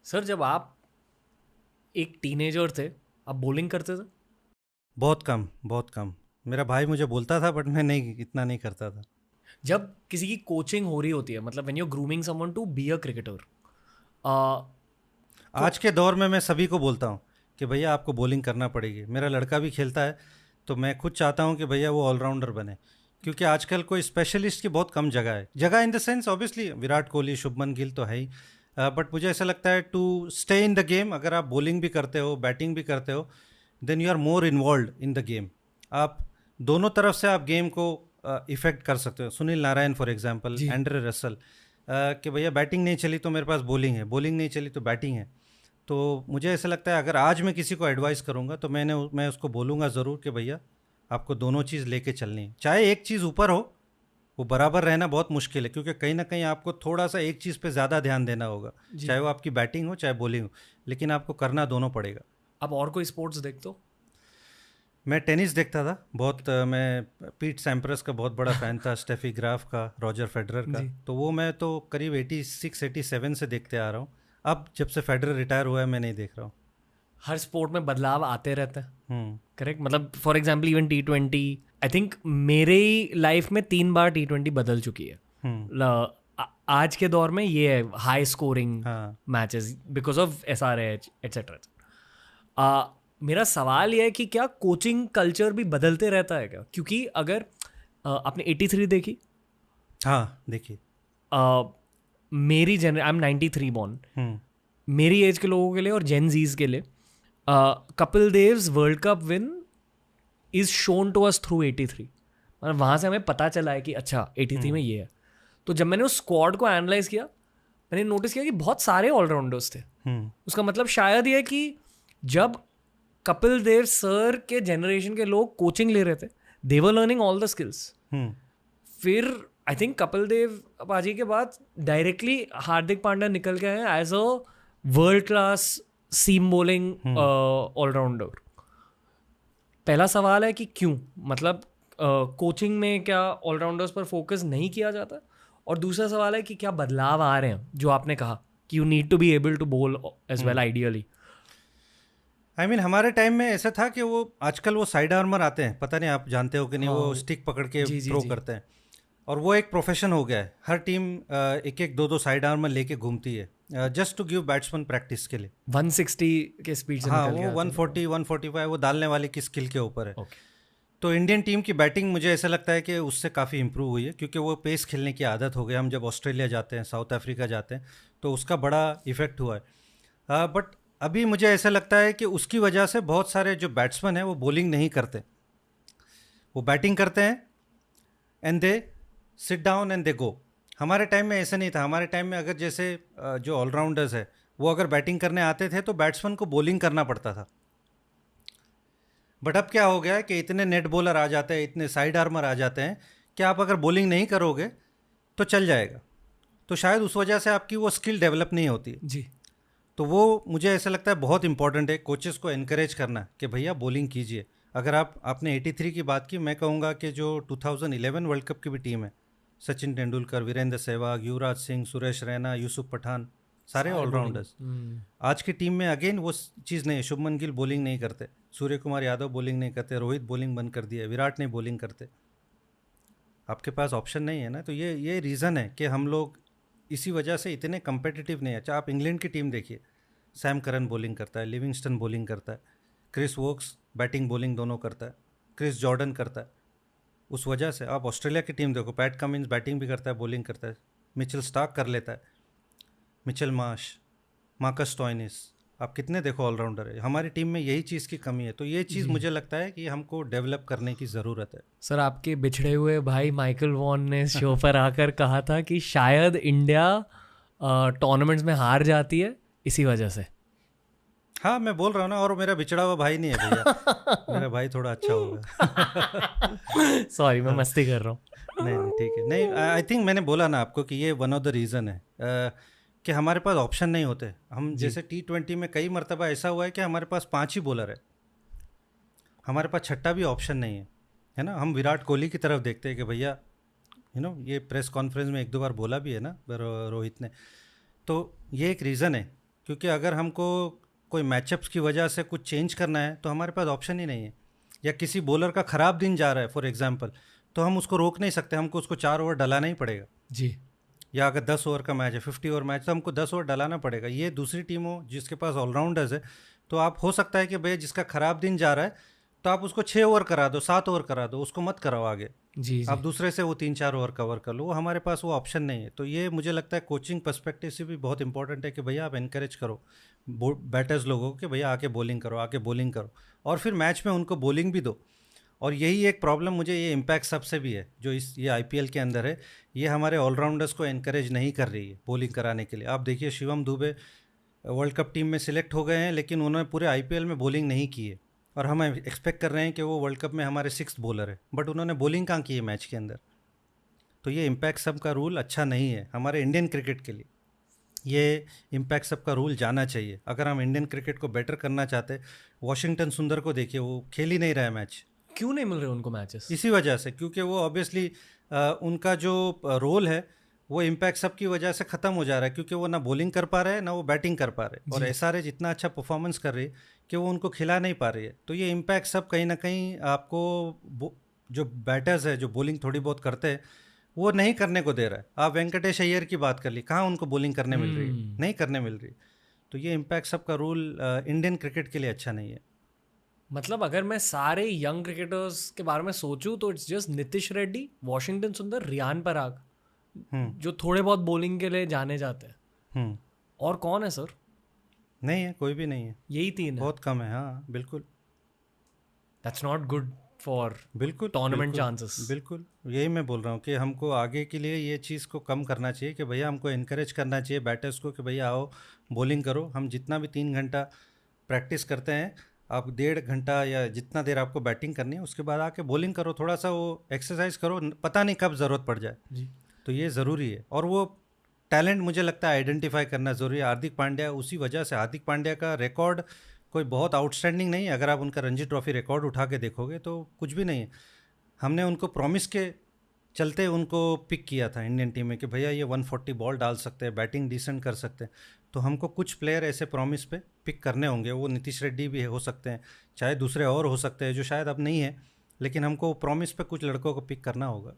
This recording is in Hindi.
सर जब आप एक टीनेजर थे, आप बॉलिंग करते थे? बहुत कम, बहुत कम। मेरा भाई मुझे बोलता था बट मैं नहीं, इतना नहीं करता था। जब किसी की कोचिंग हो रही होती है, मतलब when you are grooming someone to be a cricketer, तो आज के दौर में मैं सभी को बोलता हूँ कि भैया आपको बॉलिंग करना पड़ेगी। मेरा लड़का भी खेलता है, तो मैं खुद चाहता हूँ कि भैया वो ऑलराउंडर बने, क्योंकि आजकल कोई स्पेशलिस्ट की बहुत कम जगह है। जगह in the sense obviously Virat Kohli, Shubman Gill तो है ही, बट मुझे ऐसा लगता है to stay in the game, अगर आप बॉलिंग भी करते हो, बैटिंग भी करते हो, then you are more involve in the game. आप दोनों तरफ से आप गेम को इफेक्ट कर सकते हो। सुनील नारायण फॉर एग्जांपल, जी। एंड्रे रसल, कि भैया बैटिंग नहीं चली तो मेरे पास बॉलिंग है, बॉलिंग नहीं चली तो बैटिंग है। तो मुझे ऐसा लगता है अगर आज मैं किसी को एडवाइस करूंगा तो मैं उसको बोलूँगा ज़रूर कि भैया आपको दोनों चीज़ लेके चलनी है। चाहे एक चीज़ ऊपर हो, वो बराबर रहना बहुत मुश्किल है, क्योंकि कहीं ना कहीं आपको थोड़ा सा एक चीज़ पे ज़्यादा ध्यान देना होगा, जी। चाहे वो आपकी बैटिंग हो चाहे बॉलिंग हो, लेकिन आपको करना दोनों पड़ेगा। आप और कोई स्पोर्ट्स देखते हो? मैं टेनिस देखता था बहुत, मैं पीट सैम्प्रस का बहुत बड़ा फ़ैन था, स्टेफी ग्राफ का, रॉजर फेडरर का। जी। तो वो मैं तो करीब 86-87 से देखते आ रहा हूँ। अब जब से फेडरर रिटायर हुआ है मैं नहीं देख रहा हूँ। हर स्पोर्ट में बदलाव आते रहते हैं। हम्म। करेक्ट, मतलब for example even T20, I think मेरे लाइफ में 3 बार T20 बदल चुकी है। हम्म। आज के दौर में ये है हाई स्कोरिंग हाँ। Matches because of SRH etcetera. मेरा सवाल यह है कि क्या कोचिंग कल्चर भी बदलते रहता है क्या? क्योंकि अगर आपने 83 देखी, हाँ, देखिए। अ, मेरी आई एम 93 बॉर्न, हम्म। मेरी एज के लोगों के लिए और जेन जीज के लिए Kapil Dev's world cup win is shown to us through 83। मतलब वहाँ से हमें पता चला है कि अच्छा 83 में हम्म। ये है। तो जब मैंने उस स्क्वाड को एनालाइज किया, मैंने नोटिस किया कि बहुत सारे ऑलराउंडर्स थे। हम्म। उसका मतलब शायद ये है कि जब कपिल देव सर के जनरेशन के लोग कोचिंग ले रहे थे, they were learning all the skills. Hmm. फिर आई थिंक कपिल देव पाजी के बाद डायरेक्टली हार्दिक पांड्या निकल गए हैं as a world class seam bowling hmm. Allrounder. पहला सवाल है कि क्यों, मतलब कोचिंग में क्या ऑलराउंडर्स पर फोकस नहीं किया जाता? और दूसरा सवाल है कि क्या बदलाव आ रहे हैं, जो आपने कहा कि you need to be able to bowl as well hmm. Ideally. I mean हमारे टाइम में ऐसा था कि वो आजकल वो साइड आर्मर आते हैं, पता नहीं आप जानते हो कि नहीं, वो हाँ। स्टिक पकड़ के जी जी थ्रो जी। करते हैं। और वो एक प्रोफेशन हो गया है, हर टीम एक एक दो दो साइड आर्मर लेके घूमती है, just to give batsman practice के लिए। 160 के स्पीड से हाँ, निकल के वो आते हैं। 140 145 वो डालने वाले की स्किल के ऊपर है। ओके। तो इंडियन टीम की बैटिंग मुझे ऐसा लगता है कि उससे काफ़ी इंप्रूव हुई है, क्योंकि वो पेस खेलने की आदत हो गया। हम जब ऑस्ट्रेलिया जाते हैं, साउथ अफ्रीका जाते हैं, तो उसका बड़ा इफेक्ट हुआ है। बट अभी मुझे ऐसा लगता है कि उसकी वजह से बहुत सारे जो बैट्समैन हैं वो बॉलिंग नहीं करते, वो बैटिंग करते हैं and they sit down and they go. हमारे टाइम में ऐसा नहीं था। हमारे टाइम में अगर जैसे जो ऑलराउंडर्स है वो अगर बैटिंग करने आते थे तो बैट्समैन को बॉलिंग करना पड़ता था। बट अब क्या हो गया है कि इतने नेट बॉलर आ जाते हैं, इतने साइड आर्मर आ जाते हैं कि आप अगर बॉलिंग नहीं करोगे तो चल जाएगा। तो शायद उस वजह से आपकी वो स्किल डेवलप नहीं होती है। जी। तो वो मुझे ऐसा लगता है बहुत इंपॉर्टेंट है कोचेस को एनकरेज करना कि भैया बॉलिंग कीजिए। अगर आपने 83 की बात की, मैं कहूँगा कि जो 2011 वर्ल्ड कप की भी टीम है, सचिन तेंदुलकर, वीरेंद्र सहवाग, युवराज सिंह, सुरेश रैना, यूसुफ पठान, सारे सारे बॉलिंग। ऑलराउंडर्स। आज की टीम में अगेन वो चीज़ नहीं है। शुभमन गिल बॉलिंग नहीं करते, सूर्य कुमार यादव बॉलिंग नहीं करते, रोहित बॉलिंग बंद कर दिया, विराट नहीं बॉलिंग करते। आपके पास ऑप्शन नहीं है ना, तो ये रीज़न है कि हम लोग इसी वजह से इतने competitive नहीं है। अच्छा, आप इंग्लैंड की टीम देखिए, सैम करन बॉलिंग करता है, लिविंगस्टन बॉलिंग करता है, क्रिस वोक्स बैटिंग बॉलिंग दोनों करता है, क्रिस जॉर्डन करता है। उस वजह से आप ऑस्ट्रेलिया की टीम देखो, पैट कमिंस बैटिंग भी करता है, बॉलिंग करता है, मिचेल स्टार्क कर लेता है, मिचेल मार्श, मार्कस स्टोइनिस। आप कितने देखो ऑलराउंडर है। हमारी टीम में यही चीज़ की कमी है, तो ये चीज़ जी। मुझे लगता है कि हमको डेवलप करने की ज़रूरत है। सर आपके बिछड़े हुए भाई माइकल वॉन ने शो पर आकर कहा था कि शायद इंडिया टूर्नामेंट्स में हार जाती है इसी वजह से। हाँ, मैं बोल रहा हूँ ना, और मेरा बिछड़ा हुआ भाई नहीं है भैया, मेरा भाई थोड़ा अच्छा होगा। सॉरी, मैं हाँ, मस्ती कर रहा हूँ। नहीं नहीं, ठीक है। नहीं, आई थिंक मैंने बोला ना आपको कि ये वन ऑफ द रीज़न है, कि हमारे पास ऑप्शन नहीं होते। हम जी। जैसे T20 में कई मरतबा ऐसा हुआ है कि हमारे पास 5 ही बॉलर है, हमारे पास छठा भी ऑप्शन नहीं है ना। हम विराट कोहली की तरफ देखते हैं कि भैया, ये प्रेस कॉन्फ्रेंस में एक दो बार बोला भी है ना रोहित ने। तो ये एक रीज़न है क्योंकि अगर हमको कोई मैचअप्स की वजह से कुछ चेंज करना है तो हमारे पास ऑप्शन ही नहीं है। या किसी बॉलर का ख़राब दिन जा रहा है फॉर एग्जांपल, तो हम उसको रोक नहीं सकते, हमको उसको 4 ओवर डलाना ही पड़ेगा। जी। या अगर 10 ओवर का मैच है, 50 ओवर मैच, तो हमको 10 ओवर डलाना पड़ेगा। ये दूसरी टीम हो जिसके पास ऑलराउंडर्स है, तो आप हो सकता है कि भैया जिसका ख़राब दिन जा रहा है तो आप उसको 6 ओवर करा दो, 7 ओवर करा दो, उसको मत कराओ आगे। जी आप जी। दूसरे से वो 3-4 ओवर कवर कर लो। वो हमारे पास वो ऑप्शन नहीं है। तो ये मुझे लगता है कोचिंग पर्सपेक्टिव से भी बहुत इंपॉर्टेंट है कि भैया आप इनकरेज करो बैटर्स लोगों को कि भैया आके बॉलिंग करो, आके बॉलिंग करो, और फिर मैच में उनको बॉलिंग भी दो। और यही एक प्रॉब्लम मुझे ये इम्पैक्ट सबसे भी है जो ये आईपीएल के अंदर है, ये हमारे ऑलराउंडर्स को एनकरेज नहीं कर रही है बॉलिंग कराने के लिए। आप देखिए Shivam Dubey world cup team में सिलेक्ट हो गए हैं, लेकिन उन्होंने पूरे आईपीएल में बॉलिंग नहीं की है, और हम एक्सपेक्ट कर रहे हैं कि वो वर्ल्ड कप में हमारे 6th बॉलर है, बट उन्होंने बॉलिंग कहाँ की है मैच के अंदर। तो ये इम्पैक्ट सब का रूल अच्छा नहीं है हमारे इंडियन क्रिकेट के लिए। ये इम्पैक्ट सब का रूल जाना चाहिए अगर हम इंडियन क्रिकेट को बेटर करना चाहते हैं। वॉशिंगटन सुंदर को देखिए, वो खेल ही नहीं रहा है मैच। क्यों नहीं मिल रहे उनको मैचेस? इसी वजह से, क्योंकि वो ऑब्वियसली उनका जो रोल है वो इम्पैक्ट सब की वजह से ख़त्म हो जा रहा है, क्योंकि वो ना बॉलिंग कर पा रहे हैं ना वो बैटिंग कर पा रहे हैं, और जी। एसआरएच इतना अच्छा परफॉर्मेंस कर रही है कि वो उनको खिला नहीं पा रही है। तो ये इम्पैक्ट सब कहीं ना कहीं आपको जो बैटर्स है जो बॉलिंग थोड़ी बहुत करते हैं वो नहीं करने को दे रहा है। आप वेंकटेश अय्यर की बात कर ली, कहाँ उनको बॉलिंग करने मिल रही है? नहीं करने मिल रही। तो ये इम्पैक्ट सब का रूल इंडियन क्रिकेट के लिए अच्छा नहीं है। मतलब अगर मैं सारे यंग क्रिकेटर्स के बारे में सोचूं तो it's just Nitish Reddy, Washington सुंदर, रियान पराग, जो थोड़े बहुत बॉलिंग के लिए जाने जाते हैं। हम्म और कौन है सर? नहीं है, कोई भी नहीं है, यही 3 है। बहुत कम है। हाँ बिल्कुल दैट्स नॉट गुड फॉर बिल्कुल टूर्नामेंट बिल्कुल चांसेस। बिल्कुल। यही मैं बोल रहा हूँ कि हमको आगे के लिए ये चीज़ को कम करना चाहिए कि भैया हमको इनकरेज करना चाहिए बैटर्स को कि भैया आओ बॉलिंग करो। हम जितना भी 3 घंटा प्रैक्टिस करते हैं, आप 1.5 घंटा या जितना देर आपको बैटिंग करनी है उसके बाद आके बॉलिंग करो, थोड़ा सा वो एक्सरसाइज करो, पता नहीं कब ज़रूरत पड़ जाए। जी। तो ये ज़रूरी है। और वो टैलेंट मुझे लगता है आइडेंटिफाई करना ज़रूरी है। हार्दिक पांड्या, उसी वजह से हार्दिक पांड्या का रिकॉर्ड कोई बहुत आउटस्टैंडिंग नहीं है। अगर आप उनका रणजी ट्रॉफी रिकॉर्ड उठा के देखोगे तो कुछ भी नहीं है। हमने उनको प्रॉमिस के चलते उनको पिक किया था इंडियन टीम में कि भैया ये 140 बॉल डाल सकते हैं, बैटिंग डिसेंट कर सकते हैं। तो हमको कुछ प्लेयर ऐसे प्रॉमिस पे पिक करने होंगे। वो नीतीश रेड्डी भी हो सकते हैं, चाहे दूसरे और हो सकते हैं जो शायद अब नहीं है, लेकिन हमको प्रॉमिस पे कुछ लड़कों को पिक करना होगा।